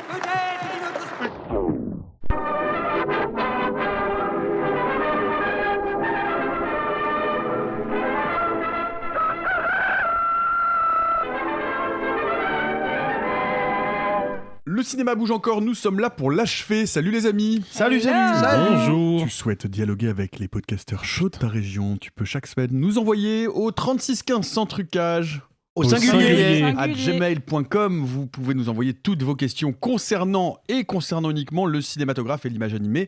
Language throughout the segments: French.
Peut-être une autre... Le cinéma bouge encore, nous sommes là pour l'achever. Salut les amis. Salut. Bonjour. Tu souhaites dialoguer avec les podcasteurs chauds de ta région, tu peux chaque semaine nous envoyer au 3615 sans trucage. Au singulier. À gmail.com, vous pouvez nous envoyer toutes vos questions concernant uniquement le cinématographe et l'image animée.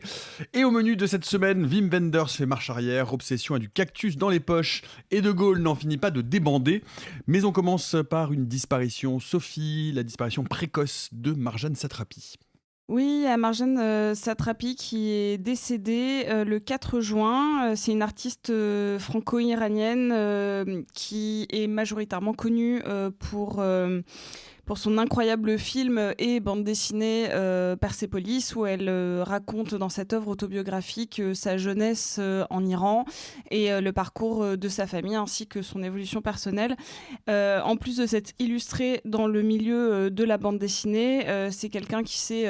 Et au menu de cette semaine, Wim Wenders fait marche arrière, Obsession a du cactus dans les poches et De Gaulle n'en finit pas de débander. Mais on commence par une disparition. Sophie, la disparition précoce de Marjane Satrapi. Oui, à Marjane Satrapi qui est décédée le 4 juin. C'est une artiste franco-iranienne qui est majoritairement connue pour son incroyable film et bande dessinée Persepolis, où elle raconte dans cette œuvre autobiographique sa jeunesse en Iran et le parcours de sa famille ainsi que son évolution personnelle. En plus de s'être illustrée dans le milieu de la bande dessinée, c'est quelqu'un qui s'est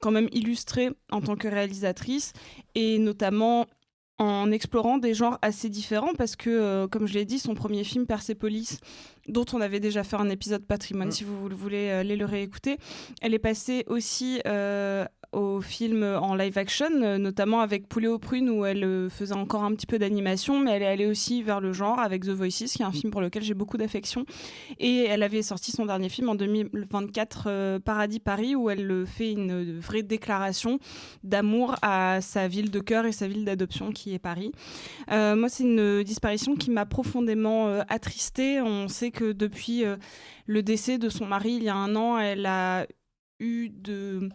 quand même illustrée en tant que réalisatrice et notamment en explorant des genres assez différents parce que, comme je l'ai dit, son premier film Persepolis, dont on avait déjà fait un épisode Patrimoine, si vous voulez aller le réécouter, elle est passée aussi au film en live action, notamment avec Poulet aux prunes, où elle faisait encore un petit peu d'animation, mais elle est allée aussi vers le genre avec The Voices, qui est un film pour lequel j'ai beaucoup d'affection. Et elle avait sorti son dernier film en 2024, Paradis Paris, où elle fait une vraie déclaration d'amour à sa ville de cœur et sa ville d'adoption, qui est Paris. Moi, c'est une disparition qui m'a profondément attristée. On sait que depuis le décès de son mari, il y a 1 an, elle a eu de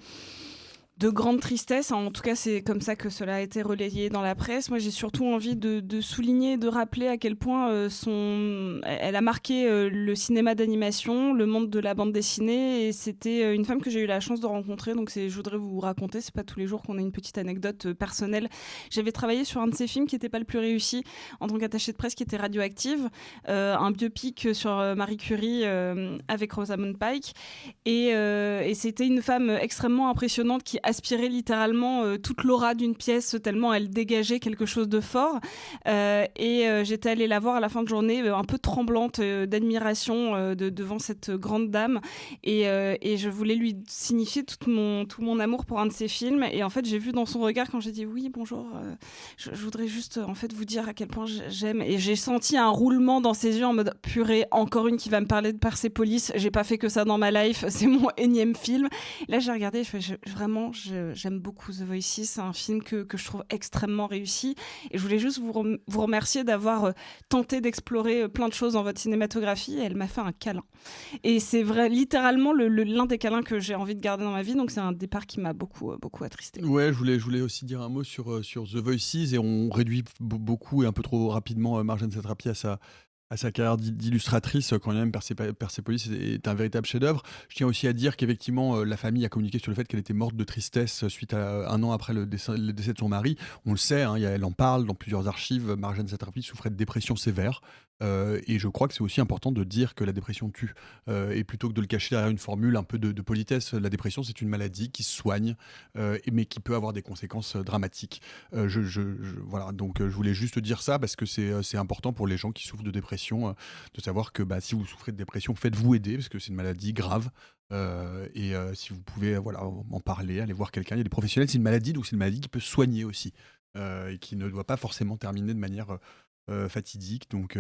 grande tristesse, en tout cas c'est comme ça que cela a été relayé dans la presse. Moi j'ai surtout envie de souligner, de rappeler à quel point elle a marqué le cinéma d'animation, le monde de la bande dessinée, et c'était une femme que j'ai eu la chance de rencontrer, donc je voudrais vous raconter, c'est pas tous les jours qu'on a une petite anecdote personnelle. J'avais travaillé sur un de ses films qui n'était pas le plus réussi en tant qu'attachée de presse, qui était Radioactive, un biopic sur Marie Curie avec Rosamund Pike, et c'était une femme extrêmement impressionnante qui aspirait littéralement toute l'aura d'une pièce tellement elle dégageait quelque chose de fort, et j'étais allée la voir à la fin de journée un peu tremblante d'admiration devant cette grande dame, et je voulais lui signifier tout mon amour pour un de ses films, et en fait j'ai vu dans son regard quand j'ai dit oui bonjour, je voudrais juste en fait vous dire à quel point j'aime, et j'ai senti un roulement dans ses yeux en mode purée, encore une qui va me parler de Persepolis, j'ai pas fait que ça dans ma life, c'est mon énième film. Là j'ai regardé, j'aime beaucoup The Voices, c'est un film que je trouve extrêmement réussi, et je voulais juste vous remercier d'avoir tenté d'explorer plein de choses dans votre cinématographie, et elle m'a fait un câlin, et c'est vrai, littéralement l'un des câlins que j'ai envie de garder dans ma vie, donc c'est un départ qui m'a beaucoup attristée. Ouais, je voulais aussi dire un mot sur The Voices, et on réduit beaucoup et un peu trop rapidement Marjane Satrapi à sa carrière d'illustratrice, quand même. Persepolis est un véritable chef-d'œuvre. Je tiens aussi à dire qu'effectivement, la famille a communiqué sur le fait qu'elle était morte de tristesse suite à 1 an après le décès de son mari. On le sait, hein, elle en parle dans plusieurs archives. Marjane Satrapi souffrait de dépression sévère. Et je crois que c'est aussi important de dire que la dépression tue. Et plutôt que de le cacher derrière une formule un peu de politesse, la dépression, c'est une maladie qui se soigne, mais qui peut avoir des conséquences dramatiques. Voilà, donc je voulais juste dire ça parce que c'est important pour les gens qui souffrent de dépression, de savoir que si vous souffrez de dépression, faites-vous aider parce que c'est une maladie grave. Et si vous pouvez en parler, aller voir quelqu'un. Il y a des professionnels, c'est une maladie, donc c'est une maladie qui peut soigner aussi, et qui ne doit pas forcément terminer de manière fatidique. Donc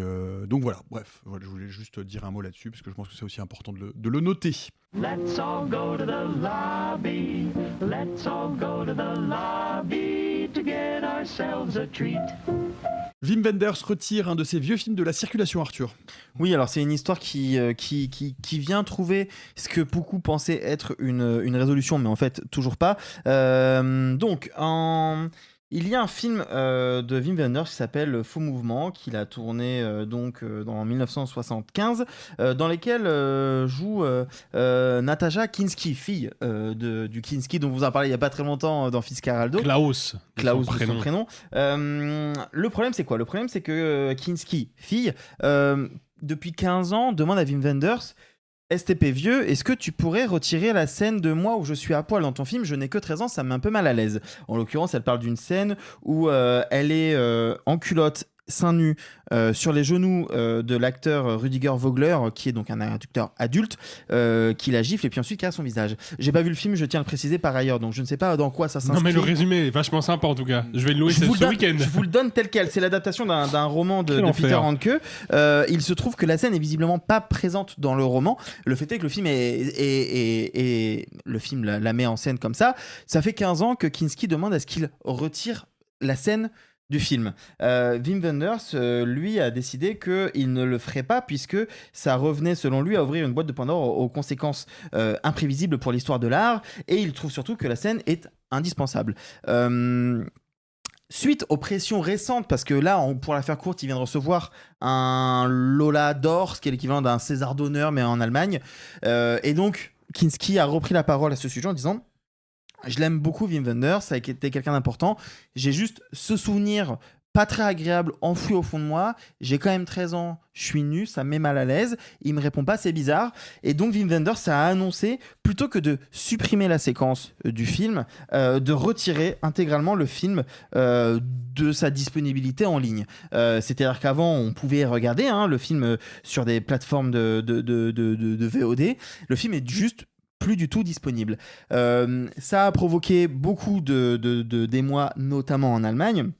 voilà, bref, je voulais juste dire un mot là-dessus parce que je pense que c'est aussi important de le noter. Let's all go to the lobby. Let's all go to the lobby to get ourselves a treat. Wim Wenders retire un de ses vieux films de la circulation, Arthur. Oui, alors c'est une histoire qui vient trouver ce que beaucoup pensaient être une résolution, mais en fait toujours pas. Il y a un film de Wim Wenders qui s'appelle Faux Mouvement, qu'il a tourné dans 1975, dans lequel joue Natasha Kinski, fille du Kinski dont vous en parlez il n'y a pas très longtemps dans Fitzcarraldo. Klaus de son prénom. Le problème c'est quoi ? Le problème c'est que Kinski, fille, depuis 15 ans, demande à Wim Wenders STP vieux, est-ce que tu pourrais retirer la scène de moi où je suis à poil dans ton film? Je n'ai que 13 ans, ça me met un peu mal à l'aise. En l'occurrence, elle parle d'une scène où elle est en culotte, seins nus, sur les genoux de l'acteur Rudiger Vogler, qui est donc un acteur adulte, qui la gifle et puis ensuite qui a son visage. J'ai pas vu le film, je tiens à le préciser par ailleurs, donc je ne sais pas dans quoi ça s'inscrit. Non, mais le résumé est vachement sympa en tout cas. Je vais le louer Je vous ce le donne- week-end. Je vous le donne tel quel. C'est l'adaptation d'un roman Quel de enfer. Peter Handke. Il se trouve que la scène est visiblement pas présente dans le roman. Le fait est que le film le film la met en scène comme ça. Ça fait 15 ans que Kinski demande à ce qu'il retire la scène du film. Wim Wenders, lui, a décidé qu'il ne le ferait pas puisque ça revenait, selon lui, à ouvrir une boîte de Pandore aux conséquences imprévisibles pour l'histoire de l'art, et il trouve surtout que la scène est indispensable. Suite aux pressions récentes, parce que là, pour la faire courte, il vient de recevoir un Lola d'or, ce qui est l'équivalent d'un César d'honneur, mais en Allemagne. Et donc, Kinski a repris la parole à ce sujet en disant: je l'aime beaucoup, Wim Wenders, ça a été quelqu'un d'important. J'ai juste ce souvenir pas très agréable enfoui au fond de moi. J'ai quand même 13 ans, je suis nu, ça me met mal à l'aise. Il me répond pas, c'est bizarre. Et donc Wim Wenders a annoncé, plutôt que de supprimer la séquence du film, de retirer intégralement le film de sa disponibilité en ligne. C'est-à-dire qu'avant, on pouvait regarder le film sur des plateformes de VOD. Le film est juste plus du tout disponible. Ça a provoqué beaucoup d'émoi, notamment en Allemagne,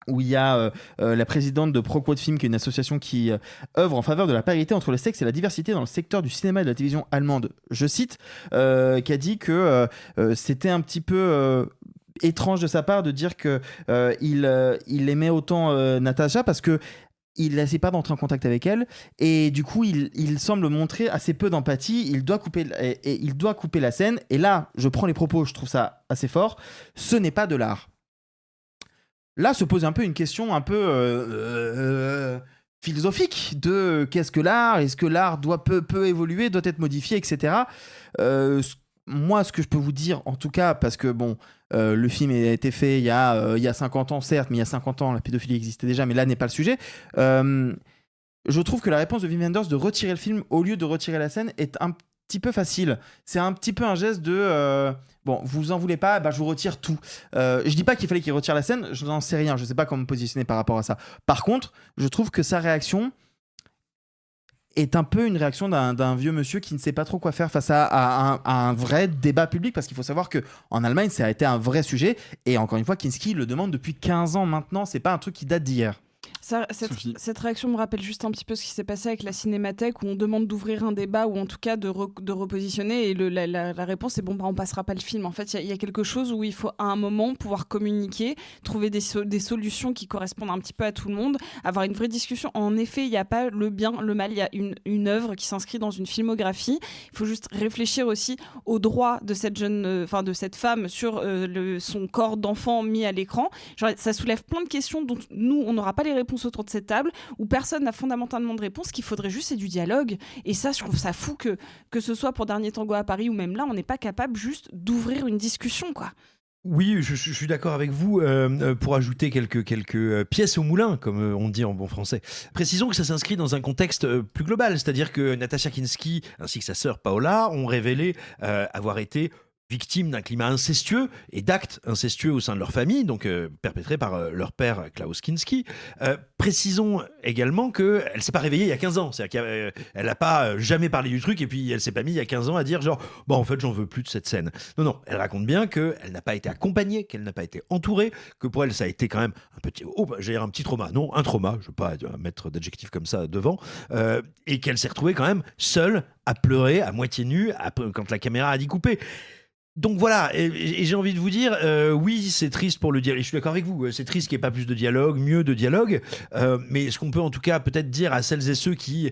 où il y a la présidente de Pro Quote Film, qui est une association qui œuvre en faveur de la parité entre les sexes et la diversité dans le secteur du cinéma et de la télévision allemande, je cite, qui a dit que c'était un petit peu étrange de sa part de dire que il aimait autant Natasha, parce que il n'essaie pas d'entrer en contact avec elle, et du coup il semble montrer assez peu d'empathie. Il doit couper la scène, et là je prends les propos, je trouve ça assez fort. Ce n'est pas de l'art. Là se pose un peu une question un peu philosophique de qu'est-ce que l'art, est-ce que l'art peut évoluer, doit être modifié, etc. Moi, ce que je peux vous dire, en tout cas, parce que bon, le film a été fait il y a 50 ans, certes, mais il y a 50 ans, la pédophilie existait déjà, mais là n'est pas le sujet. Je trouve que la réponse de Wim Wenders de retirer le film au lieu de retirer la scène est un petit peu facile. C'est un petit peu un geste de bon, vous en voulez pas, bah, je vous retire tout. Je dis pas qu'il fallait qu'il retire la scène, je n'en sais rien, je sais pas comment me positionner par rapport à ça. Par contre, je trouve que sa réaction est un peu une réaction d'un vieux monsieur qui ne sait pas trop quoi faire face à un vrai débat public, parce qu'il faut savoir qu'en Allemagne, ça a été un vrai sujet, et encore une fois, Kinski le demande depuis 15 ans maintenant, c'est pas un truc qui date d'hier. Cette réaction me rappelle juste un petit peu ce qui s'est passé avec la Cinémathèque, où on demande d'ouvrir un débat, ou en tout cas de repositionner, et la réponse est bon, bah, on passera pas le film. En fait, il y a quelque chose où il faut à un moment pouvoir communiquer, trouver des solutions qui correspondent un petit peu à tout le monde, avoir une vraie discussion. En effet, il n'y a pas le bien, le mal, il y a une œuvre qui s'inscrit dans une filmographie. Il faut juste réfléchir aussi aux droits de cette de cette femme sur son corps d'enfant mis à l'écran. Genre, ça soulève plein de questions dont nous, on n'aura pas les réponses autour de cette table, où personne n'a fondamentalement de réponse. Qu'il faudrait juste, c'est du dialogue. Et ça, je trouve ça fou que ce soit pour Dernier Tango à Paris ou même là, on n'est pas capable juste d'ouvrir une discussion, quoi. Oui, je suis d'accord avec vous. Pour ajouter quelques pièces au moulin, comme on dit en bon français. Précisons que ça s'inscrit dans un contexte plus global, c'est-à-dire que Natasha Kinski ainsi que sa sœur Paola ont révélé avoir été victimes d'un climat incestueux et d'actes incestueux au sein de leur famille, donc perpétrés par leur père Klaus Kinski. Précisons également qu'elle ne s'est pas réveillée il y a 15 ans, c'est-à-dire qu'elle n'a pas jamais parlé du truc, et puis elle s'est pas mise il y a 15 ans à dire genre « bon en fait j'en veux plus de cette scène ». Non, elle raconte bien qu'elle n'a pas été accompagnée, qu'elle n'a pas été entourée, que pour elle ça a été quand même un petit trauma, non, un trauma, je ne veux pas mettre d'adjectif comme ça devant, et qu'elle s'est retrouvée quand même seule à pleurer, à moitié nue, quand la caméra a dit couper. Donc voilà, et j'ai envie de vous dire, oui, c'est triste pour le dialogue. Je suis d'accord avec vous, c'est triste qu'il n'y ait pas plus de dialogue, mieux de dialogue. Mais ce qu'on peut en tout cas peut-être dire à celles et ceux qui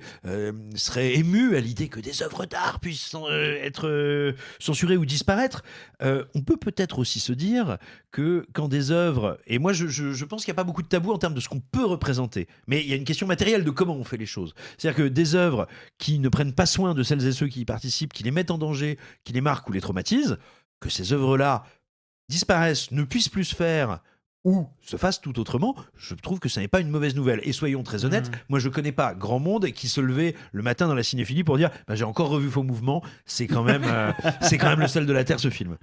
seraient émus à l'idée que des œuvres d'art puissent être censurées ou disparaître, on peut peut-être aussi se dire que quand des œuvres, et moi je pense qu'il n'y a pas beaucoup de tabou en termes de ce qu'on peut représenter, mais il y a une question matérielle de comment on fait les choses. C'est-à-dire que des œuvres qui ne prennent pas soin de celles et ceux qui y participent, qui les mettent en danger, qui les marquent ou les traumatisent, que ces œuvres-là disparaissent, ne puissent plus se faire, ou se fasse tout autrement, je trouve que ça n'est pas une mauvaise nouvelle. Et soyons très honnêtes, moi je connais pas grand monde qui se levait le matin dans la cinéphilie pour dire bah, j'ai encore revu Faux Mouvement, c'est quand même le sel de la terre ce film.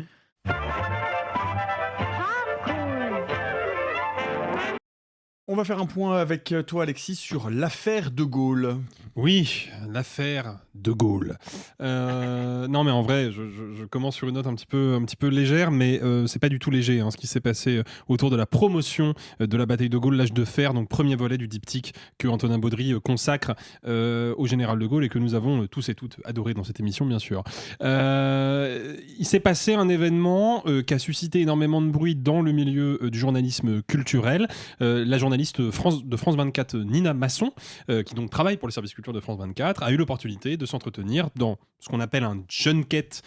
On va faire un point avec toi, Alexis, sur l'affaire De Gaulle. Oui, l'affaire De Gaulle. Non, mais en vrai, je commence sur une note un petit peu légère, mais c'est pas du tout léger ce qui s'est passé autour de la promotion de la bataille de Gaulle, l'âge de fer, donc premier volet du diptyque que Antonin Baudry consacre au général De Gaulle et que nous avons tous et toutes adoré dans cette émission, bien sûr. Il s'est passé un événement qui a suscité énormément de bruit dans le milieu du journalisme culturel. La journaliste de France 24, Nina Masson, qui donc travaille pour le service culture de France 24, a eu l'opportunité de s'entretenir dans ce qu'on appelle un junket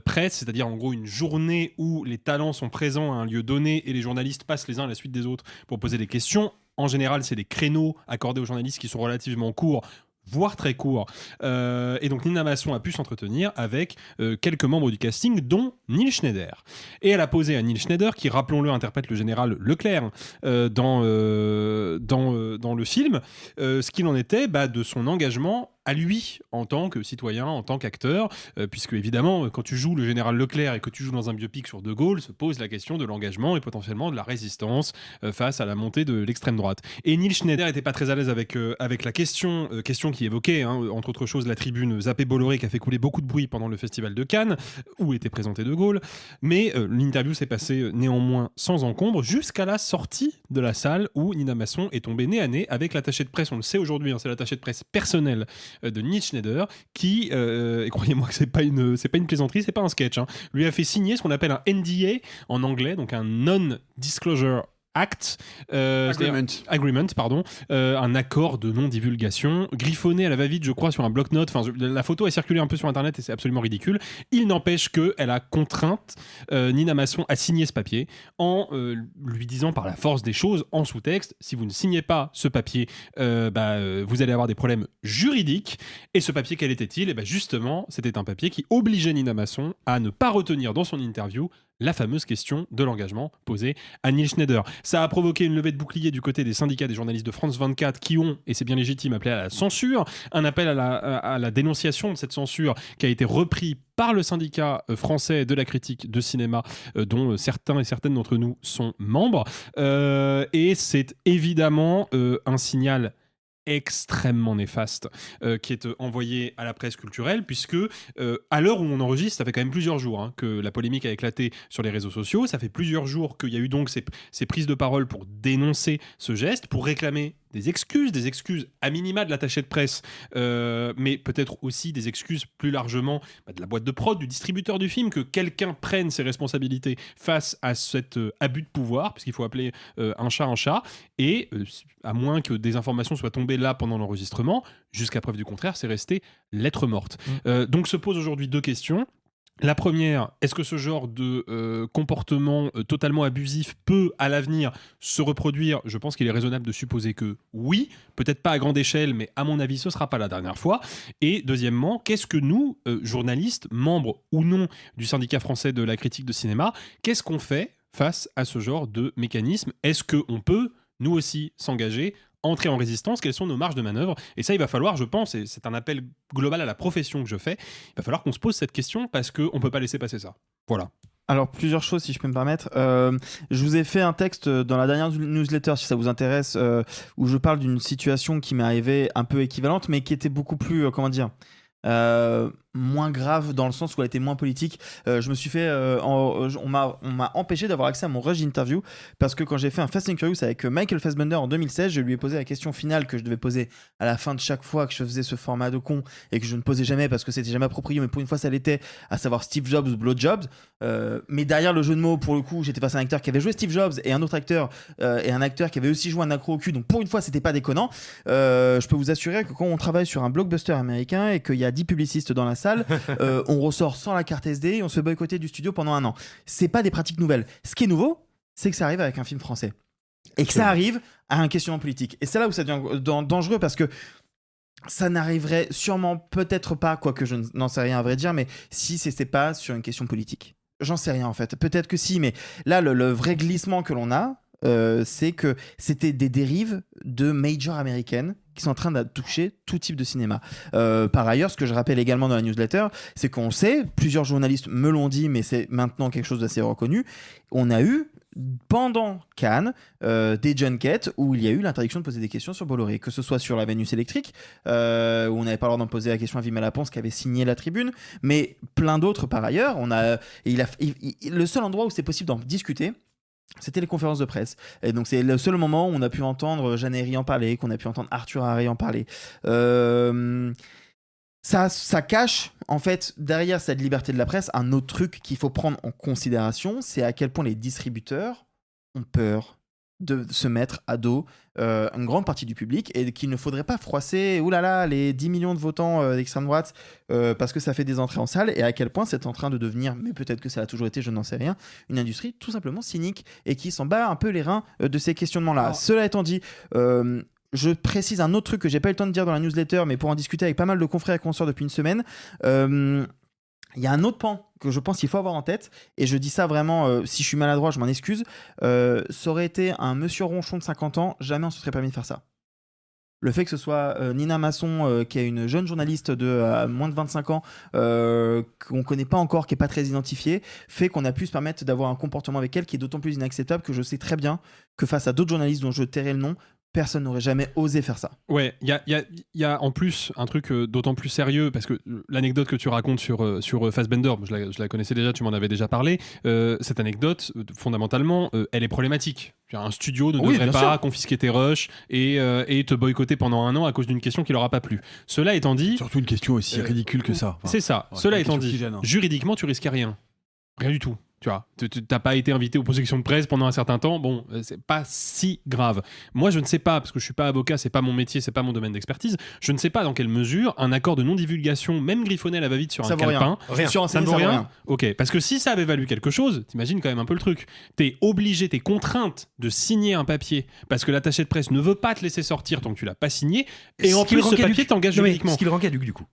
presse, c'est-à-dire en gros une journée où les talents sont présents à un lieu donné et les journalistes passent les uns à la suite des autres pour poser des questions. En général, c'est des créneaux accordés aux journalistes qui sont relativement courts, voire très court. Et donc Nina Masson a pu s'entretenir avec quelques membres du casting, dont Neil Schneider. Et elle a posé à Neil Schneider, qui, rappelons-le, interprète le général Leclerc dans le film, ce qu'il en était de son engagement à lui en tant que citoyen, en tant qu'acteur, puisque évidemment, quand tu joues le général Leclerc et que tu joues dans un biopic sur De Gaulle, se pose la question de l'engagement et potentiellement de la résistance face à la montée de l'extrême droite. Et Neil Schneider n'était pas très à l'aise avec la question qui évoquait, entre autres choses, la tribune Zappé Bolloré qui a fait couler beaucoup de bruit pendant le festival de Cannes, où était présenté De Gaulle, mais l'interview s'est passée néanmoins sans encombre jusqu'à la sortie de la salle où Nina Masson est tombée nez à nez avec l'attaché de presse, on le sait aujourd'hui, c'est l'attaché de presse personnel de Neil Schneider qui, et croyez-moi que c'est pas une plaisanterie, c'est pas un sketch, lui a fait signer ce qu'on appelle un NDA en anglais, donc un Non-Disclosure Act, Agreement, pardon, un accord de non-divulgation, griffonné à la va-vite, je crois, sur un bloc-notes. La photo a circulé un peu sur Internet et c'est absolument ridicule. Il n'empêche qu'elle a contrainte Nina Masson à signer ce papier en lui disant par la force des choses, en sous-texte, si vous ne signez pas ce papier, vous allez avoir des problèmes juridiques. Et ce papier, quel était-il ? Justement, c'était un papier qui obligeait Nina Masson à ne pas retenir dans son interview la fameuse question de l'engagement posée à Neil Schneider. Ça a provoqué une levée de bouclier du côté des syndicats des journalistes de France 24 qui ont, et c'est bien légitime, appelé à la censure, un appel à la dénonciation de cette censure qui a été repris par le syndicat français de la critique de cinéma dont certains et certaines d'entre nous sont membres. Et c'est évidemment un signal extrêmement néfaste qui est envoyé à la presse culturelle, puisque à l'heure où on enregistre, ça fait quand même plusieurs jours que la polémique a éclaté sur les réseaux sociaux, ça fait plusieurs jours qu'il y a eu donc ces prises de parole pour dénoncer ce geste, pour réclamer des excuses à minima de l'attaché de presse, mais peut-être aussi des excuses plus largement de la boîte de prod, du distributeur du film, que quelqu'un prenne ses responsabilités face à cet abus de pouvoir, puisqu'il faut appeler un chat, et à moins que des informations soient tombées là pendant l'enregistrement, jusqu'à preuve du contraire, c'est resté lettre morte. Donc se posent aujourd'hui deux questions. La première, est-ce que ce genre de comportement totalement abusif peut, à l'avenir, se reproduire ? Je pense qu'il est raisonnable de supposer que oui, peut-être pas à grande échelle, mais à mon avis, ce ne sera pas la dernière fois. Et deuxièmement, qu'est-ce que nous, journalistes, membres ou non du syndicat français de la critique de cinéma, qu'est-ce qu'on fait face à ce genre de mécanisme ? Est-ce qu'on peut, nous aussi, s'engager ? Entrer en résistance, quelles sont nos marges de manœuvre ? Et ça, il va falloir, je pense, et c'est un appel global à la profession que je fais, il va falloir qu'on se pose cette question parce qu'on ne peut pas laisser passer ça. Voilà. Alors, plusieurs choses, si je peux me permettre. Je vous ai fait un texte dans la dernière newsletter, si ça vous intéresse, où je parle d'une situation qui m'est arrivée un peu équivalente, mais qui était beaucoup plus, moins grave dans le sens où elle était moins politique. Je me suis fait on m'a empêché d'avoir accès à mon rush d'interview parce que quand j'ai fait un Fast and Curious avec Michael Fassbender en 2016, je lui ai posé la question finale que je devais poser à la fin de chaque fois que je faisais ce format de con et que je ne posais jamais parce que c'était jamais approprié, mais pour une fois ça l'était, à savoir Steve Jobs ou Blowjobs. Mais derrière le jeu de mots, pour le coup, j'étais face à un acteur qui avait joué Steve Jobs et un autre acteur et un acteur qui avait aussi joué un accro au cul, donc pour une fois c'était pas déconnant. Je peux vous assurer que quand on travaille sur un blockbuster américain et qu'il y a 10 publicistes dans la salle, on ressort sans la carte SD et on se fait boycotter du studio pendant un an. C'est pas des pratiques nouvelles. Ce qui est nouveau, c'est que ça arrive avec un film français et que ça arrive à un questionnement politique. Et c'est là où ça devient dangereux parce que ça n'arriverait sûrement peut-être pas, quoique je n'en sais rien à vrai dire, mais si c'était pas sur une question politique. J'en sais rien en fait. Peut-être que si, mais là, le vrai glissement que l'on a, c'est que c'était des dérives de majors américaines qui sont en train de toucher tout type de cinéma. Par ailleurs, ce que je rappelle également dans la newsletter, c'est qu'on sait, plusieurs journalistes me l'ont dit, mais c'est maintenant quelque chose d'assez reconnu, on a eu pendant Cannes des junkets où il y a eu l'interdiction de poser des questions sur Bolloré, que ce soit sur la Vénus électrique où on n'avait pas le droit d'en poser la question à Wim Laponce qui avait signé la tribune, mais plein d'autres par ailleurs. Le seul endroit où c'est possible d'en discuter, c'était les conférences de presse. Et donc c'est le seul moment où on a pu entendre Jeanne Herry en parler, qu'on a pu entendre Arthur Harry en parler. Ça cache, en fait, derrière cette liberté de la presse, un autre truc qu'il faut prendre en considération, c'est à quel point les distributeurs ont peur de se mettre à dos une grande partie du public et qu'il ne faudrait pas froisser les 10 millions de votants d'extrême droite parce que ça fait des entrées en salle, et à quel point c'est en train de devenir, mais peut-être que ça a toujours été, je n'en sais rien, une industrie tout simplement cynique et qui s'en bat un peu les reins de ces questionnements-là. Cela étant dit, je précise un autre truc que j'ai pas eu le temps de dire dans la newsletter, mais pour en discuter avec pas mal de confrères et consoeurs depuis une semaine. Il y a un autre pan que je pense qu'il faut avoir en tête, et je dis ça vraiment, si je suis maladroit, je m'en excuse. Ça aurait été un monsieur ronchon de 50 ans, jamais on se serait permis de faire ça. Le fait que ce soit Nina Masson, qui est une jeune journaliste de moins de 25 ans, qu'on ne connaît pas encore, qui n'est pas très identifiée, fait qu'on a pu se permettre d'avoir un comportement avec elle qui est d'autant plus inacceptable que je sais très bien que face à d'autres journalistes dont je tairai le nom, personne n'aurait jamais osé faire ça. Ouais, il y a en plus un truc d'autant plus sérieux, parce que l'anecdote que tu racontes sur Fassbender, je la connaissais déjà, tu m'en avais déjà parlé. Cette anecdote, fondamentalement, elle est problématique. Un studio ne devrait pas confisquer tes rushs et te boycotter pendant un an à cause d'une question qui leur a pas plu. Cela étant dit... Surtout une question aussi ridicule que ça. C'est ça. Cela étant dit, juridiquement, tu risques rien. Rien du tout. Tu vois, t'as pas été invité aux projections de presse pendant un certain temps, bon, c'est pas si grave. Moi, je ne sais pas, parce que je suis pas avocat, c'est pas mon métier, c'est pas mon domaine d'expertise, je ne sais pas dans quelle mesure un accord de non-divulgation, même griffonné à la va-vite sur un calepin, ça ne vaut rien. Ok, parce que si ça avait valu quelque chose, t'imagines quand même un peu le truc. T'es obligé, t'es contrainte de signer un papier, parce que l'attaché de presse ne veut pas te laisser sortir tant que tu l'as pas signé, et en plus, ce papier t'engage juridiquement. Ce qui le rend caduc, du coup.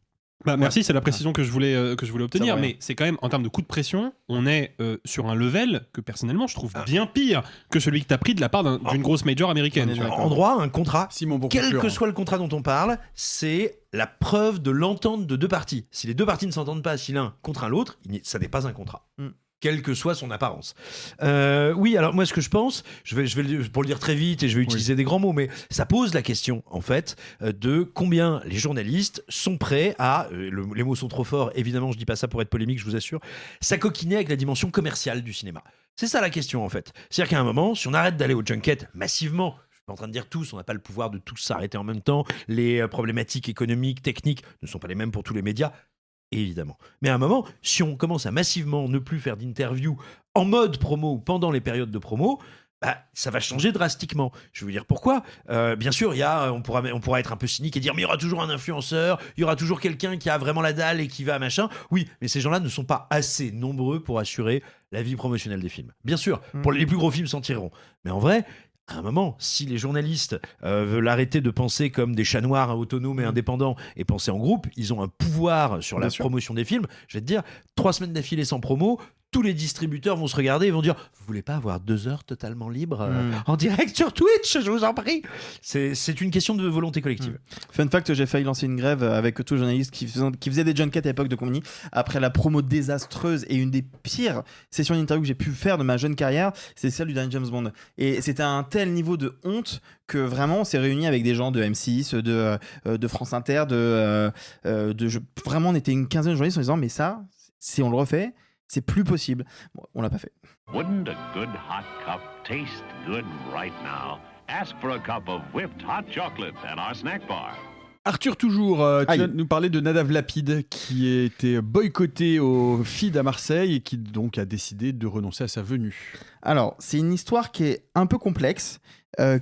Bah, merci, c'est la précision que je voulais obtenir, mais c'est quand même, en termes de coup de pression, on est sur un level que personnellement je trouve bien pire que celui que tu as pris de la part d'une grosse major américaine. En droit, un contrat, quel que concurrent. soit le contrat dont on parle, c'est la preuve de l'entente de deux parties. Si les deux parties ne s'entendent pas, si l'un contraint l'autre, ça n'est pas un contrat. Quelle que soit son apparence. Oui, alors moi ce que je pense, je vais pour le dire très vite et je vais utiliser des grands mots, mais ça pose la question en fait de combien les journalistes sont prêts à, les mots sont trop forts, évidemment je dis pas ça pour être polémique, je vous assure, s'acoquiner avec la dimension commerciale du cinéma. C'est ça la question en fait. C'est-à-dire qu'à un moment, si on arrête d'aller au junket massivement, je suis pas en train de dire tous, on n'a pas le pouvoir de tous s'arrêter en même temps, les problématiques économiques, techniques ne sont pas les mêmes pour tous les médias, évidemment. Mais à un moment, si on commence à massivement ne plus faire d'interviews en mode promo ou pendant les périodes de promo, ça va changer drastiquement. Je vais vous dire pourquoi. Bien sûr, on pourra être un peu cynique et dire mais il y aura toujours un influenceur, il y aura toujours quelqu'un qui a vraiment la dalle et qui va machin. Oui, mais ces gens-là ne sont pas assez nombreux pour assurer la vie promotionnelle des films. Bien sûr, pour les plus gros films s'en tireront. Mais en vrai, à un moment, si les journalistes veulent arrêter de penser comme des chats noirs autonomes et indépendants et penser en groupe, ils ont un pouvoir sur la promotion des films. Je vais te dire, 3 semaines d'affilée sans promo, tous les distributeurs vont se regarder et vont dire « Vous voulez pas avoir 2 heures totalement libres en direct sur Twitch, je vous en prie ?» C'est une question de volonté collective. Fun fact, j'ai failli lancer une grève avec tous les journalistes qui faisaient des junkets à l'époque de Combini. Après la promo désastreuse et une des pires sessions d'interview que j'ai pu faire de ma jeune carrière, c'est celle du dernier James Bond. Et c'était un tel niveau de honte que vraiment on s'est réunis avec des gens de M6, de France Inter, vraiment on était une quinzaine de journalistes en disant « Mais ça, si on le refait, c'est plus possible. » Bon, on l'a pas fait. Wouldn't a good hot cup taste good right now? Ask for a cup of whipped hot chocolate at our snack bar. Arthur, toujours, tu vas nous parler de Nadav Lapid qui a été boycotté au FID à Marseille et qui donc a décidé de renoncer à sa venue. Alors, c'est une histoire qui est un peu complexe,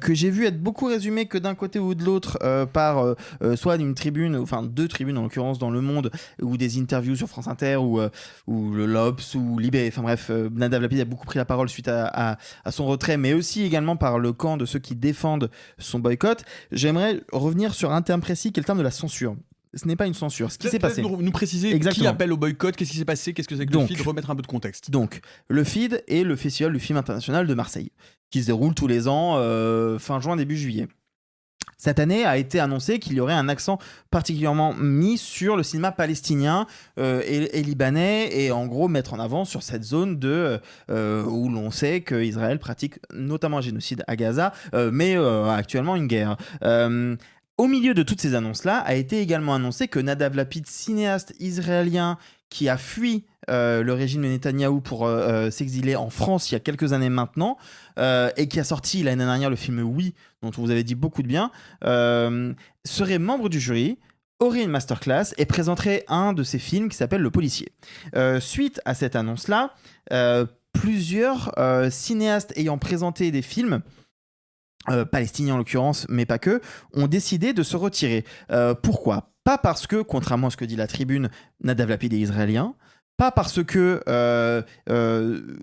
que j'ai vu être beaucoup résumée que d'un côté ou de l'autre par soit une tribune, enfin 2 tribunes en l'occurrence dans Le Monde, ou des interviews sur France Inter ou le L'Obs ou Libé. Enfin bref, Nadav Lapid a beaucoup pris la parole suite à son retrait, mais aussi également par le camp de ceux qui défendent son boycott. J'aimerais revenir sur un terme précis qui est le terme de la censure. ce n'est pas une censure. Ce qui s'est Peut-être passé. nous préciser qui Exactement. appelle au boycott, qu'est-ce qui s'est passé, qu'est-ce que c'est que Donc, le FID, remettre un peu de contexte. Donc, le FID est le Festival du film international de Marseille, qui se déroule tous les ans, fin juin, début juillet. Cette année a été annoncé qu'il y aurait un accent particulièrement mis sur le cinéma palestinien et libanais, et en gros mettre en avant sur cette zone où l'on sait qu'Israël pratique notamment un génocide à Gaza, mais actuellement une guerre. Au milieu de toutes ces annonces-là, a été également annoncé que Nadav Lapid, cinéaste israélien qui a fui le régime de Netanyahou pour s'exiler en France il y a quelques années maintenant, et qui a sorti l'année dernière le film Oui, dont on vous avait dit beaucoup de bien, serait membre du jury, aurait une masterclass et présenterait un de ses films qui s'appelle Le Policier. Suite à cette annonce-là, plusieurs cinéastes ayant présenté des films, palestiniens en l'occurrence, mais pas que, ont décidé de se retirer. Pourquoi ? Pas parce que, contrairement à ce que dit la Tribune, Nadav Lapid est israélien, pas parce que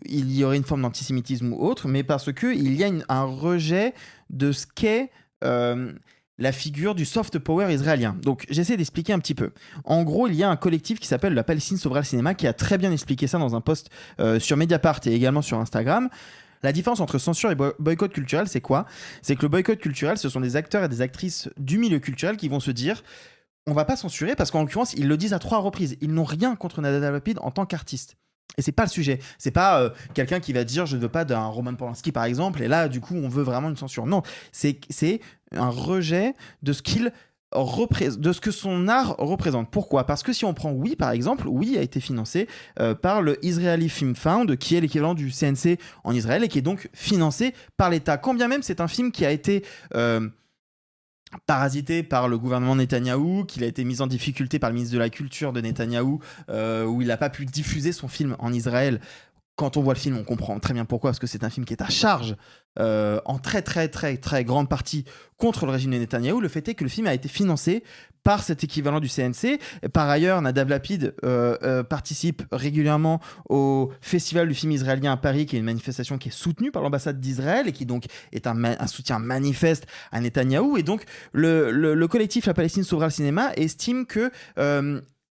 il y aurait une forme d'antisémitisme ou autre, mais parce qu'il y a un rejet de ce qu'est la figure du soft power israélien. Donc j'essaie d'expliquer un petit peu. En gros, il y a un collectif qui s'appelle La Palestine sauvera le cinéma qui a très bien expliqué ça dans un post sur Mediapart et également sur Instagram. La différence entre censure et boycott culturel, c'est quoi ? C'est que le boycott culturel, ce sont des acteurs et des actrices du milieu culturel qui vont se dire on va pas censurer, parce qu'en l'occurrence, ils le disent à 3 reprises. Ils n'ont rien contre Nadav Lapid en tant qu'artiste. Et c'est pas le sujet. C'est pas quelqu'un qui va dire je ne veux pas d'un Roman Polanski par exemple, et là du coup on veut vraiment une censure. Non, c'est un rejet de ce de ce que son art représente. Pourquoi ? Parce que si on prend Oui par exemple, Oui a été financé par le Israeli Film Fund, qui est l'équivalent du CNC en Israël et qui est donc financé par l'État. Quand bien même c'est un film qui a été parasité par le gouvernement Netanyahou, qu'il a été mis en difficulté par le ministre de la Culture de Netanyahou, où il n'a pas pu diffuser son film en Israël. Quand on voit le film, on comprend très bien pourquoi, parce que c'est un film qui est à charge en très très très très grande partie contre le régime de Netanyahou. Le fait est que le film a été financé par cet équivalent du CNC. Par ailleurs, Nadav Lapid participe régulièrement au Festival du film israélien à Paris, qui est une manifestation qui est soutenue par l'ambassade d'Israël et qui donc est un soutien manifeste à Netanyahou. Et donc, le collectif La Palestine sauvera le cinéma estime que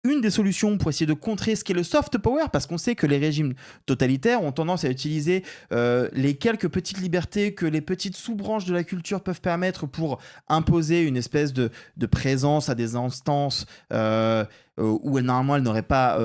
une des solutions pour essayer de contrer ce qu'est le soft power, parce qu'on sait que les régimes totalitaires ont tendance à utiliser les quelques petites libertés que les petites sous-branches de la culture peuvent permettre pour imposer une espèce de présence à des instances où normalement elle n'aurait pas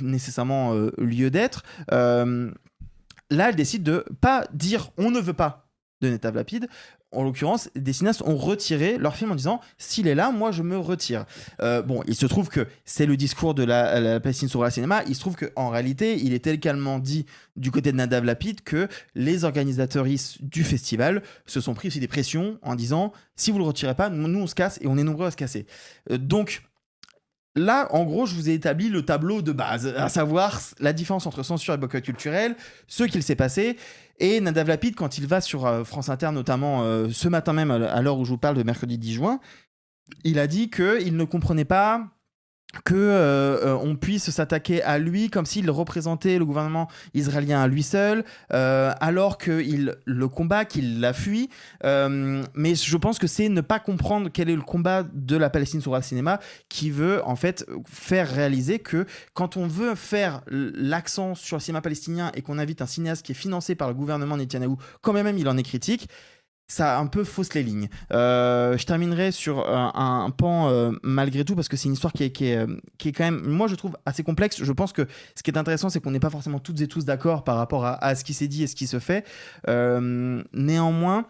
nécessairement lieu d'être. Là, elle décide de pas dire on ne veut pas de Nadav Lapid. En l'occurrence, des cinéastes ont retiré leur film en disant s'il est là, moi je me retire. Bon, il se trouve que c'est le discours de la Palestine sauvera le cinéma. Il se trouve qu'en réalité, il est tellement dit du côté de Nadav Lapid que les organisateuristes du festival se sont pris aussi des pressions en disant si vous le retirez pas, nous on se casse, et on est nombreux à se casser. Donc là, en gros, je vous ai établi le tableau de base, à savoir la différence entre censure et boycott culturel, ce qu'il s'est passé. Et Nadav Lapid, quand il va sur France Inter, notamment ce matin même, à l'heure où je vous parle de mercredi 10 juin, il a dit qu'il ne comprenait pas on puisse s'attaquer à lui comme s'il représentait le gouvernement israélien à lui seul, alors qu'il le combat, qu'il l'a fui. Mais je pense que c'est ne pas comprendre quel est le combat de la Palestine sauvera le cinéma qui veut en fait faire réaliser que quand on veut faire l'accent sur le cinéma palestinien et qu'on invite un cinéaste qui est financé par le gouvernement Netanyahou, quand même il en est critique, ça un peu fausse les lignes. Je terminerai sur un pan malgré tout, parce que c'est une histoire qui est quand même, moi je trouve, assez complexe. Je pense que ce qui est intéressant, c'est qu'on n'est pas forcément toutes et tous d'accord par rapport à ce qui s'est dit et ce qui se fait. Néanmoins,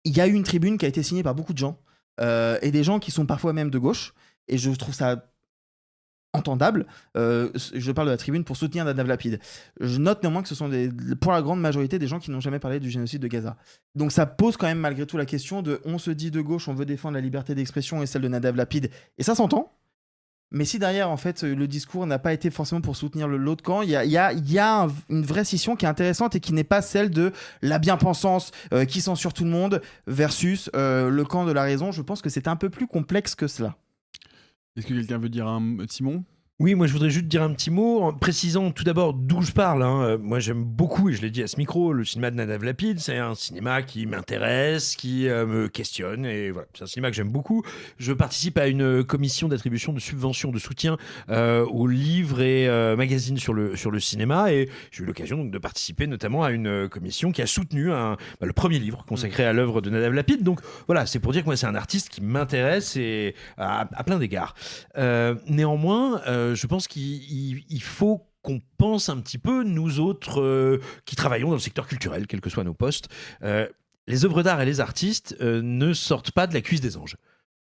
il y a eu une tribune qui a été signée par beaucoup de gens, et des gens qui sont parfois même de gauche, et je trouve ça entendable. Je parle de la tribune pour soutenir Nadav Lapid. Je note néanmoins que ce sont pour la grande majorité des gens qui n'ont jamais parlé du génocide de Gaza. Donc ça pose quand même malgré tout la question de on se dit de gauche, on veut défendre la liberté d'expression et celle de Nadav Lapid, et ça s'entend. Mais si derrière en fait le discours n'a pas été forcément pour soutenir l'autre camp, il y a une vraie scission qui est intéressante et qui n'est pas celle de la bien-pensance qui censure tout le monde versus le camp de la raison. Je pense que c'est un peu plus complexe que cela. Est-ce que quelqu'un veut dire un Simon ? Oui, moi je voudrais juste dire un petit mot en précisant tout d'abord d'où je parle. Moi j'aime beaucoup, et je l'ai dit à ce micro, le cinéma de Nadav Lapid. C'est un cinéma qui m'intéresse, qui me questionne, et voilà, c'est un cinéma que j'aime beaucoup. Je participe à une commission d'attribution de subventions de soutien aux livres et magazines sur le cinéma, et j'ai eu l'occasion donc de participer notamment à une commission qui a soutenu le premier livre consacré à l'œuvre de Nadav Lapid. Donc voilà, c'est pour dire que moi c'est un artiste qui m'intéresse et à plein d'égards. Néanmoins, je pense qu'il faut qu'on pense un petit peu, nous autres qui travaillons dans le secteur culturel, quels que soient nos postes. Les œuvres d'art et les artistes ne sortent pas de la cuisse des anges.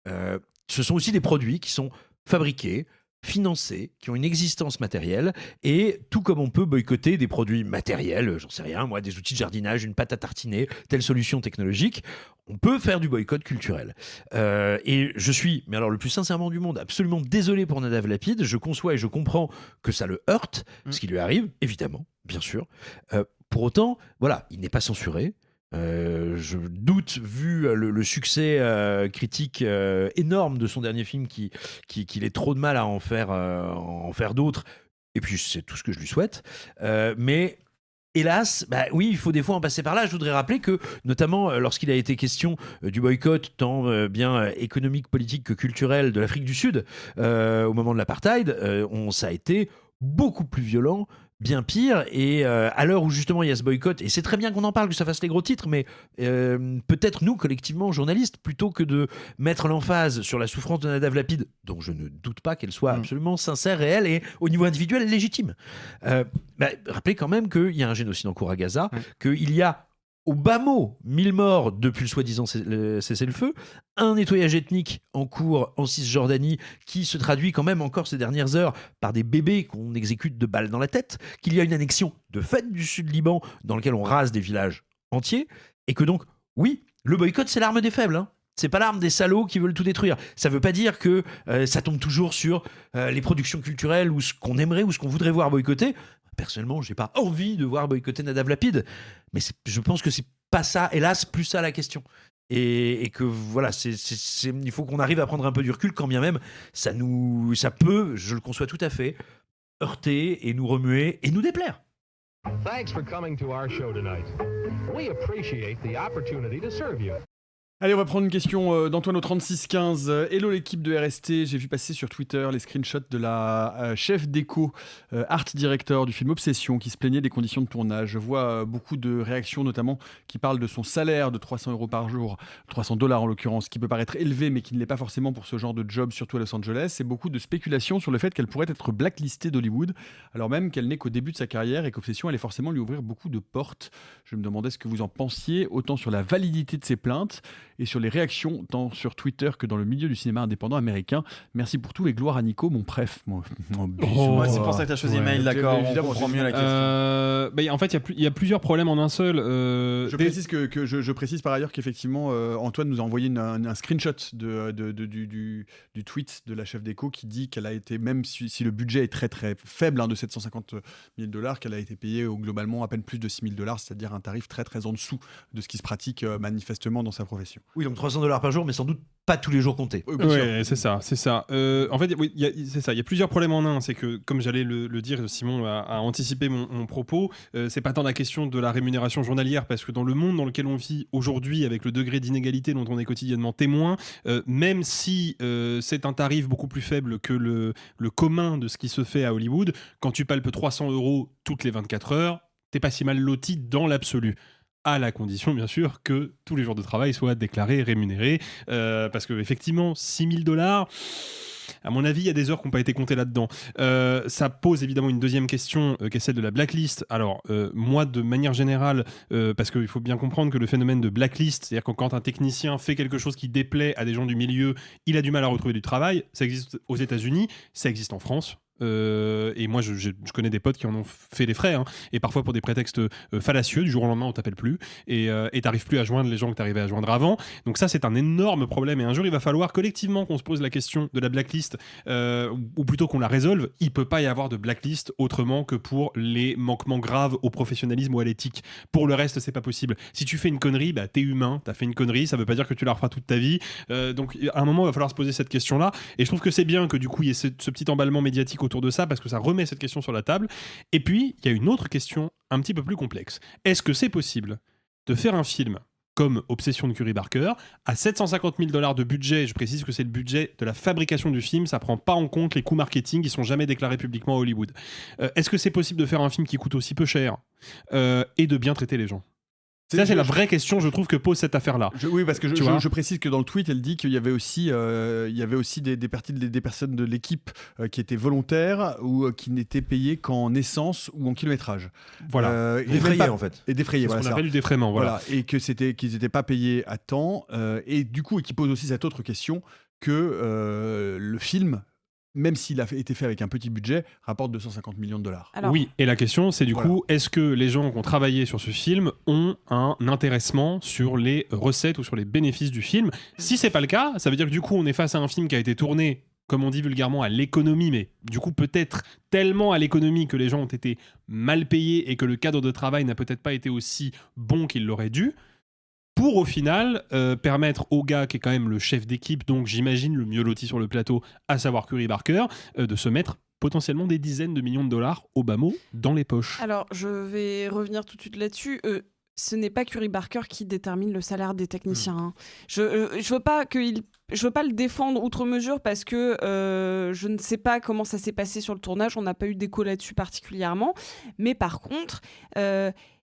Ce sont aussi des produits qui sont fabriqués, financés, qui ont une existence matérielle, et tout comme on peut boycotter des produits matériels, j'en sais rien, moi, des outils de jardinage, une pâte à tartiner, telle solution technologique, on peut faire du boycott culturel. Et je suis, mais alors le plus sincèrement du monde, absolument désolé pour Nadav Lapid. Je conçois et je comprends que ça le heurte, ce qui lui arrive, évidemment, bien sûr. Pour autant, voilà, il n'est pas censuré. Je doute, vu le succès critique énorme de son dernier film, qu'il ait trop de mal à en faire d'autres. Et puis, c'est tout ce que je lui souhaite. Mais hélas, oui, il faut des fois en passer par là. Je voudrais rappeler que, notamment lorsqu'il a été question du boycott, tant bien économique, politique que culturel, de l'Afrique du Sud, au moment de l'apartheid, ça a été beaucoup plus violent, bien pire, et à l'heure où justement il y a ce boycott, et c'est très bien qu'on en parle, que ça fasse les gros titres, mais peut-être nous, collectivement, journalistes, plutôt que de mettre l'emphase sur la souffrance de Nadav Lapid, dont je ne doute pas qu'elle soit absolument sincère, réelle, et au niveau individuel, légitime. Rappelez quand même qu'il y a un génocide en cours à Gaza, qu'il y a au bas mot 1000 morts depuis le soi-disant cessez-le-feu, un nettoyage ethnique en cours en Cisjordanie qui se traduit quand même encore ces dernières heures par des bébés qu'on exécute de balles dans la tête, qu'il y a une annexion de fait du Sud-Liban dans lequel on rase des villages entiers, et que donc, oui, le boycott c'est l'arme des faibles, C'est pas l'arme des salauds qui veulent tout détruire. Ça veut pas dire que ça tombe toujours sur les productions culturelles ou ce qu'on aimerait ou ce qu'on voudrait voir boycotter. Personnellement, j'ai pas envie de voir boycotter Nadav Lapid, mais je pense que c'est pas ça, hélas, plus ça la question. Et que voilà, il faut qu'on arrive à prendre un peu du recul, quand bien même ça peut, je le conçois tout à fait, heurter et nous remuer et nous déplaire. Thanks for coming to our show tonight. We appreciate the opportunity to serve you. Allez, on va prendre une question d'Antoine au 3615. Hello l'équipe de RST, j'ai vu passer sur Twitter les screenshots de la chef déco, art director du film Obsession, qui se plaignait des conditions de tournage. Je vois beaucoup de réactions, notamment qui parlent de son salaire de 300 € par jour, $300 en l'occurrence, qui peut paraître élevé mais qui ne l'est pas forcément pour ce genre de job, surtout à Los Angeles, et beaucoup de spéculations sur le fait qu'elle pourrait être blacklistée d'Hollywood, alors même qu'elle n'est qu'au début de sa carrière et qu'Obsession allait forcément lui ouvrir beaucoup de portes. Je me demandais ce que vous en pensiez, autant sur la validité de ces plaintes et sur les réactions tant sur Twitter que dans le milieu du cinéma indépendant américain. Merci pour tout et gloire à Nico, mon préf. Ouais, c'est pour ça que tu as choisi le mail, d'accord. On comprend mieux la question. En fait, il y a plusieurs problèmes en un seul. Je précise par ailleurs qu'effectivement, Antoine nous a envoyé un screenshot du tweet de la chef déco qui dit qu'elle a été, même si le budget est très très faible, de $750 000, qu'elle a été payée globalement à peine plus de $6 000, c'est-à-dire un tarif très très en dessous de ce qui se pratique manifestement dans sa profession. Oui, donc $300 par jour, mais sans doute pas tous les jours comptés. Oui, c'est ça. En fait, c'est ça. Il y a plusieurs problèmes en un. C'est que, comme j'allais le dire, Simon a anticipé mon propos. C'est pas tant la question de la rémunération journalière, parce que dans le monde dans lequel on vit aujourd'hui, avec le degré d'inégalité dont on est quotidiennement témoin, même si c'est un tarif beaucoup plus faible que le commun de ce qui se fait à Hollywood, quand tu palpes 300 € toutes les 24 heures, t'es pas si mal loti dans l'absolu. À la condition, bien sûr, que tous les jours de travail soient déclarés, rémunérés. Parce que, effectivement, $6 000, à mon avis, il y a des heures qui n'ont pas été comptées là-dedans. Ça pose évidemment une deuxième question, qui est celle de la blacklist. Alors, moi, de manière générale, parce qu'il faut bien comprendre que le phénomène de blacklist, c'est-à-dire que quand un technicien fait quelque chose qui déplaît à des gens du milieu, il a du mal à retrouver du travail. Ça existe aux États-Unis, ça existe en France. Et moi je connais des potes qui en ont fait les frais, et parfois pour des prétextes fallacieux. Du jour au lendemain on t'appelle plus et t'arrives plus à joindre les gens que t'arrivais à joindre avant. Donc ça c'est un énorme problème, et un jour il va falloir collectivement qu'on se pose la question de la blacklist blacklist, ou plutôt qu'on la résolve, il peut pas y avoir de blacklist autrement que pour les manquements graves au professionnalisme ou à l'éthique. Pour le reste, c'est pas possible. Si tu fais une connerie, t'es humain, t'as fait une connerie, ça veut pas dire que tu la referas toute ta vie. Donc à un moment, il va falloir se poser cette question-là. Et je trouve que c'est bien que du coup, il y ait ce petit emballement médiatique autour de ça, parce que ça remet cette question sur la table. Et puis, il y a une autre question un petit peu plus complexe. Est-ce que c'est possible de faire un film comme Obsession de Curry Barker, à $750 000 de budget, je précise que c'est le budget de la fabrication du film, ça prend pas en compte les coûts marketing, ils sont jamais déclarés publiquement à Hollywood. Est-ce que c'est possible de faire un film qui coûte aussi peu cher et de bien traiter les gens ? Ça, c'est la vraie question, je trouve, que pose cette affaire-là. Oui, parce que Tu vois je précise que dans le tweet, elle dit qu'il y avait aussi, des personnes de l'équipe qui étaient volontaires ou qui n'étaient payées qu'en essence ou en kilométrage. Voilà. Et Défrayés, même pas- en fait. Et défrayés, C'est ce voilà. qu'on ça. appelle du défraiement, voilà. Et qu'ils n'étaient pas payés à temps. Et du coup, et qui pose aussi cette autre question que le film, même s'il a été fait avec un petit budget, rapporte $250 millions. Alors, Oui, et la question, c'est du Voilà. coup, est-ce que les gens qui ont travaillé sur ce film ont un intéressement sur les recettes ou sur les bénéfices du film ? Si c'est pas le cas, ça veut dire que du coup, on est face à un film qui a été tourné, comme on dit vulgairement, à l'économie, mais du coup, peut-être tellement à l'économie que les gens ont été mal payés et que le cadre de travail n'a peut-être pas été aussi bon qu'il l'aurait dû, pour au final permettre au gars qui est quand même le chef d'équipe, donc j'imagine le mieux loti sur le plateau, à savoir Curry Barker, de se mettre potentiellement des dizaines de millions de dollars au bas mot dans les poches. Alors, je vais revenir tout de suite là-dessus. Ce n'est pas Curry Barker qui détermine le salaire des techniciens. Hein. Je veux pas le défendre outre mesure parce que je ne sais pas comment ça s'est passé sur le tournage. On n'a pas eu d'écho là-dessus particulièrement. Mais par contre,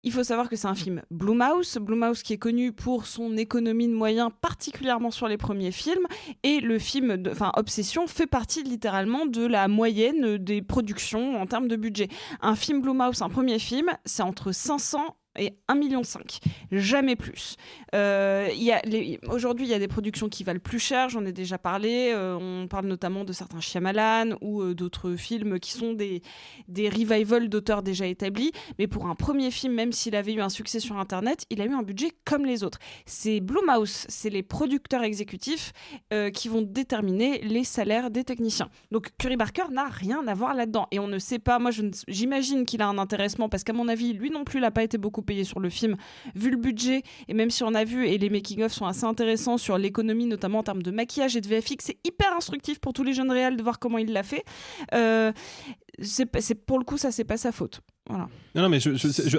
il faut savoir que c'est un film Blumhouse qui est connu pour son économie de moyens, particulièrement sur les premiers films. Et le film, Obsession, fait partie littéralement de la moyenne des productions en termes de budget. Un film Blumhouse, un premier film, c'est entre 500 et 1,5 million. Jamais plus. Aujourd'hui, il y a des productions qui valent plus cher, j'en ai déjà parlé. On parle notamment de certains Shyamalan ou d'autres films qui sont des revivals d'auteurs déjà établis. Mais pour un premier film, même s'il avait eu un succès sur Internet, il a eu un budget comme les autres. C'est Blumhouse, c'est les producteurs exécutifs qui vont déterminer les salaires des techniciens. Donc Curry Barker n'a rien à voir là-dedans. Et on ne sait pas, moi j'imagine qu'il a un intéressement parce qu'à mon avis, lui non plus, il n'a pas été beaucoup payé sur le film, vu le budget, et même si on a vu, et les making-of sont assez intéressants sur l'économie, notamment en termes de maquillage et de VFX, c'est hyper instructif pour tous les jeunes réals de voir comment il l'a fait. Pour le coup, ça, c'est pas sa faute. Voilà. Non, mais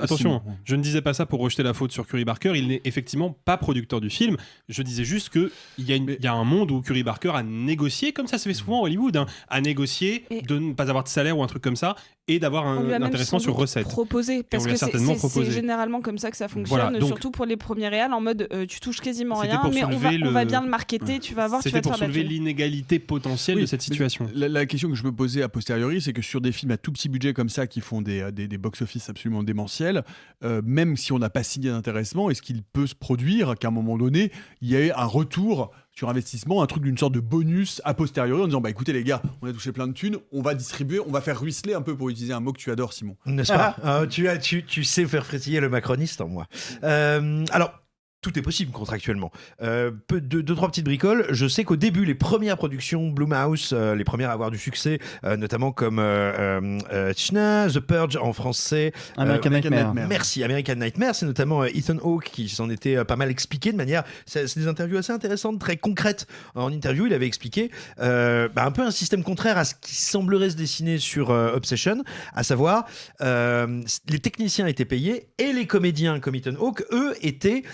attention, je ne disais pas ça pour rejeter la faute sur Curry Barker. Il n'est effectivement pas producteur du film. Je disais juste qu'il y a un monde où Curry Barker a négocié, comme ça se fait souvent à Hollywood, a négocié de ne pas avoir de salaire ou un truc comme ça et d'avoir un intéressement sur recette. Proposé, parce que c'est généralement comme ça que ça fonctionne, voilà, donc, surtout pour les premiers réals, en mode tu touches quasiment rien, mais on va bien le marketer, tu vas voir, tu vas te faire C'était pour soulever l'inégalité potentielle de cette situation. La question que je me posais a posteriori, c'est que sur des films à tout petit budget comme ça qui font des box-office absolument démentiels, même si on n'a pas signé d'intéressement, est-ce qu'il peut se produire qu'à un moment donné, il y ait un retour sur investissement, un truc d'une sorte de bonus a posteriori en disant bah écoutez les gars, on a touché plein de thunes, on va distribuer, on va faire ruisseler un peu, pour utiliser un mot que tu adores, Simon. N'est-ce pas? Tu sais faire frétiller le macroniste en moi. Alors, tout est possible contractuellement. Deux, trois petites bricoles. Je sais qu'au début, les premières productions Blumhouse, les premières à avoir du succès, notamment comme The Purge en français. American Nightmare. Merci, American Nightmare. C'est notamment Ethan Hawke qui s'en était pas mal expliqué de manière. C'est des interviews assez intéressantes, très concrètes. En interview, il avait expliqué un peu un système contraire à ce qui semblerait se dessiner sur Obsession, à savoir les techniciens étaient payés et les comédiens comme Ethan Hawke, eux, étaient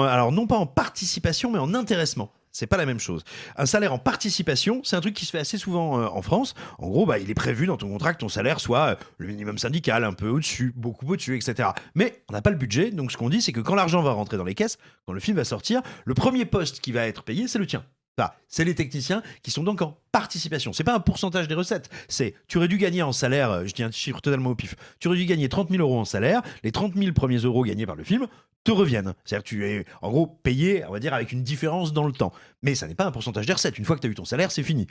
alors non pas en participation mais en intéressement. C'est pas la même chose. Un salaire en participation, c'est un truc qui se fait assez souvent en France. En gros, il est prévu dans ton contrat que ton salaire soit le minimum syndical, un peu au-dessus, beaucoup au-dessus, etc. Mais on n'a pas le budget, donc ce qu'on dit, c'est que quand l'argent va rentrer dans les caisses, quand le film va sortir, le premier poste qui va être payé, c'est le tien. C'est les techniciens qui sont donc en participation. C'est pas un pourcentage des recettes. C'est, tu aurais dû gagner en salaire, je dis un chiffre totalement au pif, tu aurais dû gagner 30 000 euros en salaire, les 30 000 premiers euros gagnés par le film te reviennent. C'est-à-dire que tu es en gros payé, on va dire, avec une différence dans le temps. Mais ça n'est pas un pourcentage des recettes. Une fois que tu as eu ton salaire, c'est fini.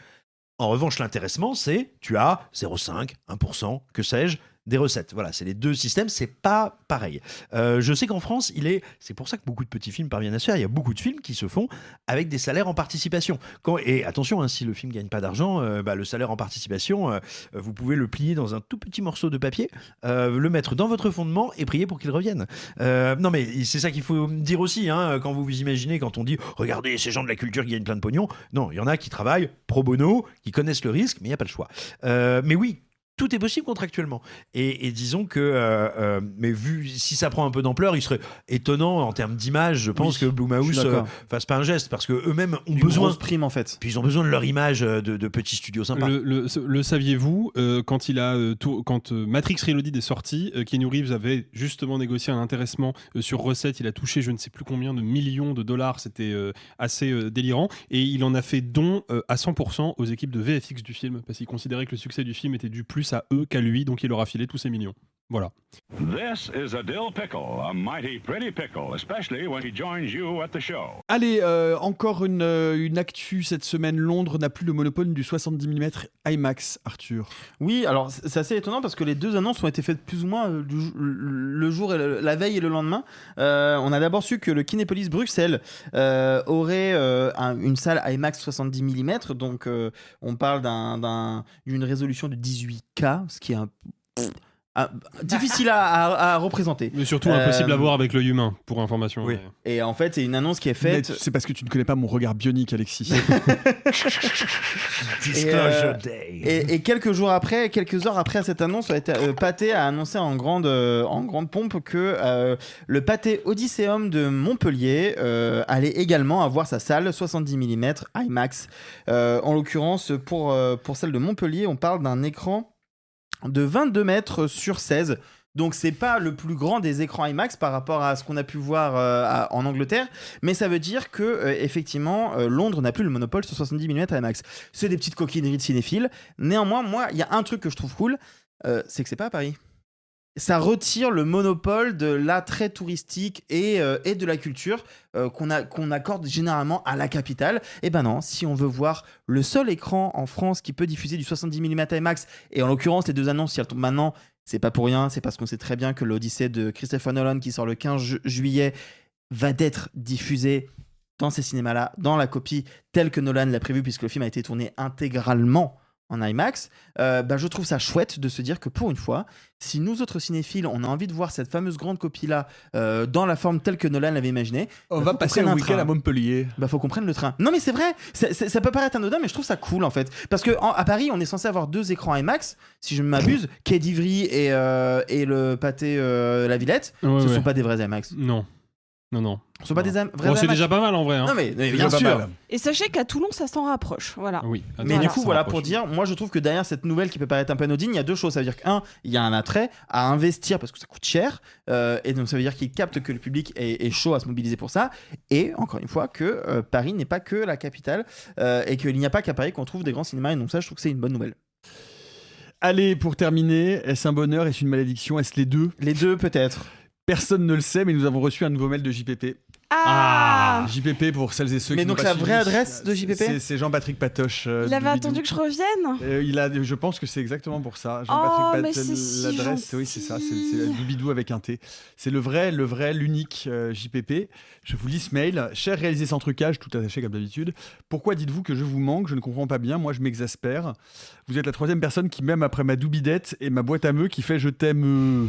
En revanche, l'intéressement, c'est, tu as 0,5, 1%, que sais-je, des recettes. Voilà, c'est les deux systèmes, c'est pas pareil. Je sais qu'en France, c'est pour ça que beaucoup de petits films parviennent à se faire. Il y a beaucoup de films qui se font avec des salaires en participation. Et attention, si le film gagne pas d'argent, le salaire en participation, vous pouvez le plier dans un tout petit morceau de papier, le mettre dans votre fondement et prier pour qu'il revienne. Non, mais c'est ça qu'il faut dire aussi, quand vous vous imaginez, quand on dit regardez ces gens de la culture qui gagnent plein de pognon. Non, il y en a qui travaillent pro bono, qui connaissent le risque, mais il n'y a pas le choix. Mais oui, tout est possible contractuellement. Et disons que, mais si ça prend un peu d'ampleur, il serait étonnant en termes d'image, je pense que Blumhouse fasse pas un geste, parce qu'eux-mêmes ont besoin de prime en fait. Puis ils ont besoin de leur image de petits studios sympas. Le saviez-vous, quand Matrix Reloaded est sorti, Keanu Reeves avait justement négocié un intéressement sur recettes, il a touché je ne sais plus combien de millions de dollars, c'était assez délirant, et il en a fait don à 100% aux équipes de VFX du film, parce qu'il considérait que le succès du film était dû plus à eux qu'à lui, donc il leur a filé tous ses millions. Voilà. This is a dill pickle, a mighty pretty pickle, especially when he joins you at the show. Allez, encore une actu cette semaine. Londres n'a plus le monopole du 70 mm IMAX, Arthur. Oui, alors c'est assez étonnant parce que les deux annonces ont été faites plus ou moins le jour, la veille et le lendemain. On a d'abord su que le Kinépolis Bruxelles aurait une salle IMAX 70 mm, donc on parle d'une résolution de 18K, ce qui est difficile à représenter. Mais surtout impossible à voir avec l'œil humain, pour information. Oui. Et en fait, c'est une annonce qui est faite... C'est parce que tu ne connais pas mon regard bionique, Alexis. Disclosure Day. Et quelques heures après cette annonce, Pathé a annoncé en grande pompe que le Pathé Odysseum de Montpellier allait également avoir sa salle 70 mm IMAX. En l'occurrence, pour celle de Montpellier, on parle d'un écran de 22 mètres sur 16. Donc c'est pas le plus grand des écrans IMAX par rapport à ce qu'on a pu voir en Angleterre, mais ça veut dire que effectivement Londres n'a plus le monopole sur 70 mm IMAX. C'est des petites coquineries de cinéphiles. Néanmoins, moi, il y a un truc que je trouve cool, c'est que c'est pas à Paris. Ça retire le monopole de l'attrait touristique et de la culture qu'on accorde généralement à la capitale. Et ben non, si on veut voir le seul écran en France qui peut diffuser du 70 mm IMAX, et en l'occurrence les deux annonces, si elles tombent maintenant, c'est pas pour rien, c'est parce qu'on sait très bien que l'Odyssée de Christopher Nolan qui sort le 15 juillet va d'être diffusé dans ces cinémas-là, dans la copie telle que Nolan l'a prévu, puisque le film a été tourné intégralement en IMAX. Je trouve ça chouette de se dire que pour une fois, si nous autres cinéphiles, on a envie de voir cette fameuse grande copie-là dans la forme telle que Nolan l'avait imaginée, on va passer un week-end à Montpellier. Faut qu'on prenne le train. Non mais c'est vrai, ça peut paraître anodin, mais je trouve ça cool en fait. Parce qu'à Paris, on est censé avoir 2 écrans IMAX, si je ne m'abuse, Quai d'Ivry et le Pathé La Villette. Ouais, sont pas des vrais IMAX. Non. Ce sont pas des vrais IMAX. C'est déjà pas mal en vrai. Non mais bien sûr. Et sachez qu'à Toulon, ça s'en rapproche. Voilà. Oui. Mais du coup, voilà, pour dire, moi je trouve que derrière cette nouvelle qui peut paraître un peu anodine, il y a deux choses. Ça veut dire qu'un, il y a un attrait à investir parce que ça coûte cher. Et donc ça veut dire qu'il capte que le public est chaud à se mobiliser pour ça. Et encore une fois, que Paris n'est pas que la capitale et qu'il n'y a pas qu'à Paris qu'on trouve des grands cinémas. Et donc ça, je trouve que c'est une bonne nouvelle. Allez, pour terminer, est-ce un bonheur, est-ce une malédiction, est-ce les deux ? Les deux, peut-être. Personne ne le sait, mais nous avons reçu un nouveau mail de JPP. JPP pour celles et ceux mais qui donc n'ont pas la vraie adresse de JPP, c'est Jean-Patrick Patoche. Il avait attendu que je revienne. Je pense que c'est exactement pour ça. Jean-Patrick Patoche, l'adresse, oui c'est ça, c'est Doubidou avec un T. C'est le vrai, l'unique JPP. Je vous lis ce mail. Cher réalisé sans trucage, tout attaché comme d'habitude. Pourquoi dites-vous que je vous manque ? Je ne comprends pas bien. Moi, je m'exaspère. Vous êtes la 3e personne qui m'aime après ma doubidette et ma boîte à meux qui fait je t'aime.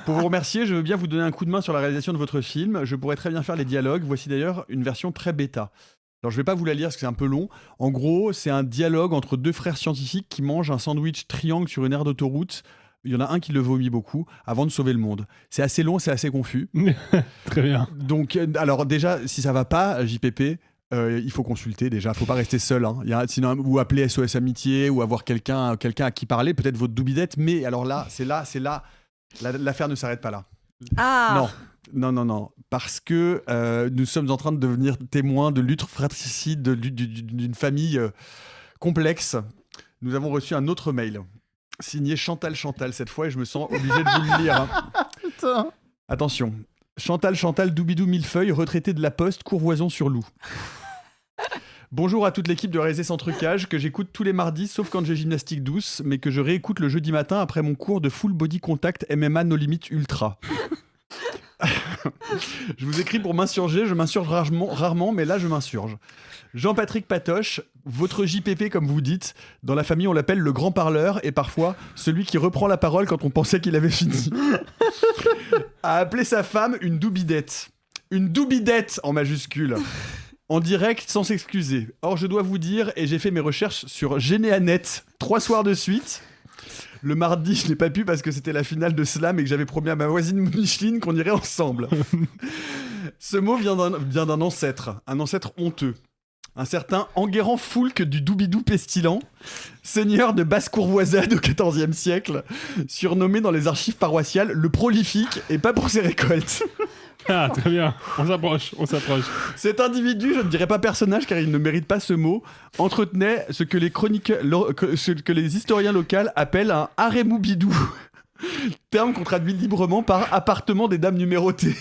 Pour vous remercier, je veux bien vous donner un coup de main sur la réalisation de votre film. Je pourrais très bien faire les dialogues. Voici d'ailleurs une version très bêta. Alors je vais pas vous la lire parce que c'est un peu long. En gros, c'est un dialogue entre 2 frères scientifiques qui mangent un sandwich triangle sur une aire d'autoroute. Il y en a un qui le vomit beaucoup avant de sauver le monde. C'est assez long, c'est assez confus. Très bien. Donc, alors déjà, si ça va pas, JPP, il faut consulter déjà. Faut pas rester seul. Sinon, ou appeler SOS Amitié ou avoir quelqu'un à qui parler. Peut-être votre doubidette. Mais alors là, c'est là. L'affaire ne s'arrête pas là. Non. Parce que nous sommes en train de devenir témoins de lutte fratricide d'une famille complexe. Nous avons reçu un autre mail, signé Chantal cette fois, et je me sens obligé de vous le lire. Putain. Attention. Chantal Doubidou Millefeuille, retraité de la Poste, Courvoison-sur-Loup. Bonjour à toute l'équipe de Réalisé sans trucage que j'écoute tous les mardis sauf quand j'ai gymnastique douce, mais que je réécoute le jeudi matin après mon cours de full body contact MMA No Limit Ultra. Je vous écris pour m'insurger, je m'insurge rarement, mais là je m'insurge. Jean-Patrick Patoche, votre JPP comme vous dites, dans la famille on l'appelle le grand parleur et parfois celui qui reprend la parole quand on pensait qu'il avait fini, a appelé sa femme une doubidette. Une doubidette en majuscule. En direct sans s'excuser. Or je dois vous dire, et j'ai fait mes recherches sur Généanet 3 soirs de suite. Le mardi, je n'ai pas pu parce que c'était la finale de Slam et que j'avais promis à ma voisine Micheline qu'on irait ensemble. Ce mot vient d'un ancêtre, un ancêtre honteux. Un certain Enguerrand Foulque du Doubidou Pestilent, seigneur de Basse-Courvoisade au XIVe siècle, surnommé dans les archives paroissiales le prolifique et pas pour ses récoltes. Ah, très bien. On s'approche. Cet individu, je ne dirais pas personnage car il ne mérite pas ce mot, entretenait ce que les historiens locaux appellent un haremou bidou. Terme qu'on traduit librement par appartement des dames numérotées,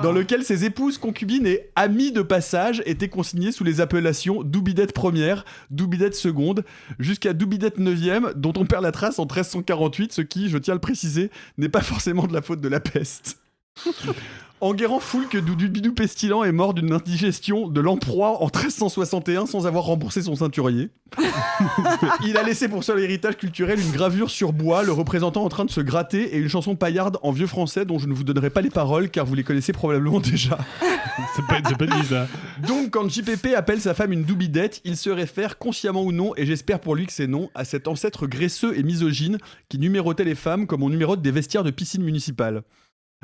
dans lequel ses épouses, concubines et amies de passage étaient consignées sous les appellations Doubidette première, Doubidette seconde, jusqu'à Doubidette 9e, dont on perd la trace en 1348, ce qui, je tiens à le préciser, n'est pas forcément de la faute de la peste. Enguerrand Foulque du Doubidou Pestilent est mort d'une indigestion de lamproie en 1361 sans avoir remboursé son ceinturier. Il a laissé pour seul héritage culturel une gravure sur bois le représentant en train de se gratter et une chanson paillarde en vieux français dont je ne vous donnerai pas les paroles car vous les connaissez probablement déjà. C'est pas dit ça. Donc quand JPP appelle sa femme une doubidette, il se réfère consciemment ou non, et j'espère pour lui que c'est non, à cet ancêtre graisseux et misogyne qui numérotait les femmes comme on numérote des vestiaires de piscine municipale.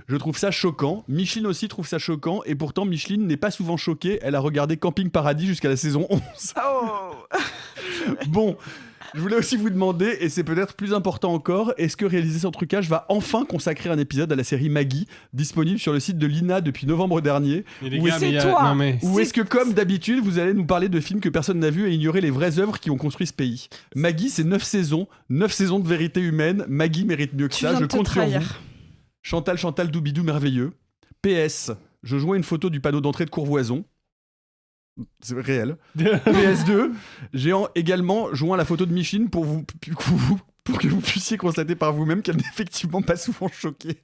Je trouve ça choquant, Micheline aussi trouve ça choquant, et pourtant Micheline n'est pas souvent choquée, elle a regardé Camping Paradis jusqu'à la saison 11. Bon, je voulais aussi vous demander, et c'est peut-être plus important encore, est-ce que Réaliser sans trucage va enfin consacrer un épisode à la série Maggie, disponible sur le site de l'INA depuis novembre dernier, ou est-ce que comme d'habitude vous allez nous parler de films que personne n'a vus et ignorer les vraies œuvres qui ont construit ce pays. Maggie, c'est 9 saisons de vérité humaine, Maggie mérite mieux que ça, je compte sur vous. Chantal Doubidou merveilleux. PS, je joins une photo du panneau d'entrée de Courvoison. C'est réel. PS2, j'ai également joint la photo de Micheline pour que vous puissiez constater par vous-même qu'elle n'est effectivement pas souvent choquée.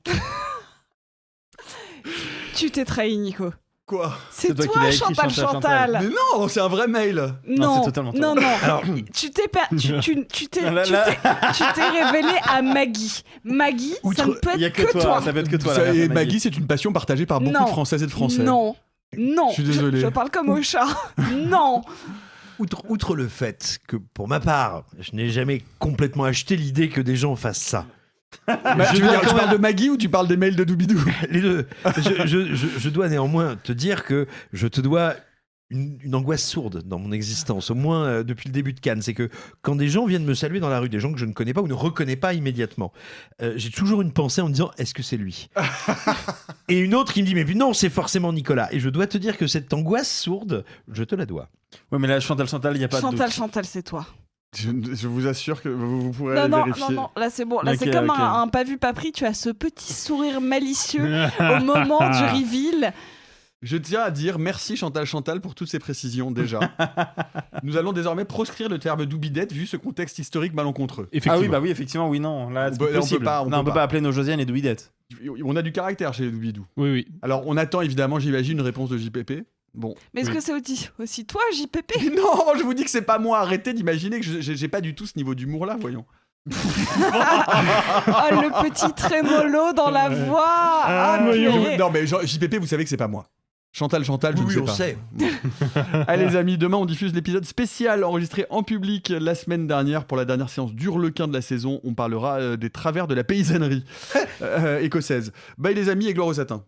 Tu t'es trahi, Nico. Quoi ? C'est toi, Chantal. Mais non, c'est un vrai mail. Non, c'est totalement non. Alors, tu t'es révélé à Maggie. Maggie, ça ne peut être que toi. Ça peut être que toi. Et Maggie, c'est une passion partagée par beaucoup de Françaises et de Français. Non. Je suis désolé. Je parle comme au chat. Non. Outre le fait que, pour ma part, je n'ai jamais complètement acheté l'idée que des gens fassent ça. Tu parles de Maggie ou tu parles des mails de Doubidou ? Les deux. Je dois néanmoins te dire que je te dois une angoisse sourde dans mon existence, au moins depuis le début de Cannes. C'est que quand des gens viennent me saluer dans la rue, des gens que je ne connais pas ou ne reconnais pas immédiatement, j'ai toujours une pensée en me disant, est-ce que c'est lui ? Et une autre qui me dit, mais non, c'est forcément Nicolas. Et je dois te dire que cette angoisse sourde, je te la dois. Ouais, mais là, Chantal, il n'y a pas de doute. Chantal, c'est toi. Je vous assure que vous pourrez aller vérifier. Non, là c'est bon. Là c'est comme un pas vu pas pris. Tu as ce petit sourire malicieux au moment du reveal. Je tiens à dire merci Chantal pour toutes ces précisions déjà. Nous allons désormais proscrire le terme doubidette vu ce contexte historique malencontreux. Ah oui, bah oui, effectivement, oui, non. Là, c'est possible. On peut pas appeler nos Josiane et doubidettes. On a du caractère chez les Doubidou. Oui. Alors on attend évidemment, j'imagine, une réponse de JPP. Bon. Mais est-ce que c'est aussi toi, JPP ? Non, je vous dis que c'est pas moi. Arrêtez d'imaginer que j'ai pas du tout ce niveau d'humour là, voyons. Oh, le petit trémolo dans la voix. Non, mais JPP, vous savez que c'est pas moi. Chantal, je oui, ne on sais pas. Sait. Allez les amis, demain on diffuse l'épisode spécial enregistré en public la semaine dernière pour la dernière séance d'Hurlequin de la saison. On parlera des travers de la paysannerie écossaise. Bye les amis et gloire aux satins.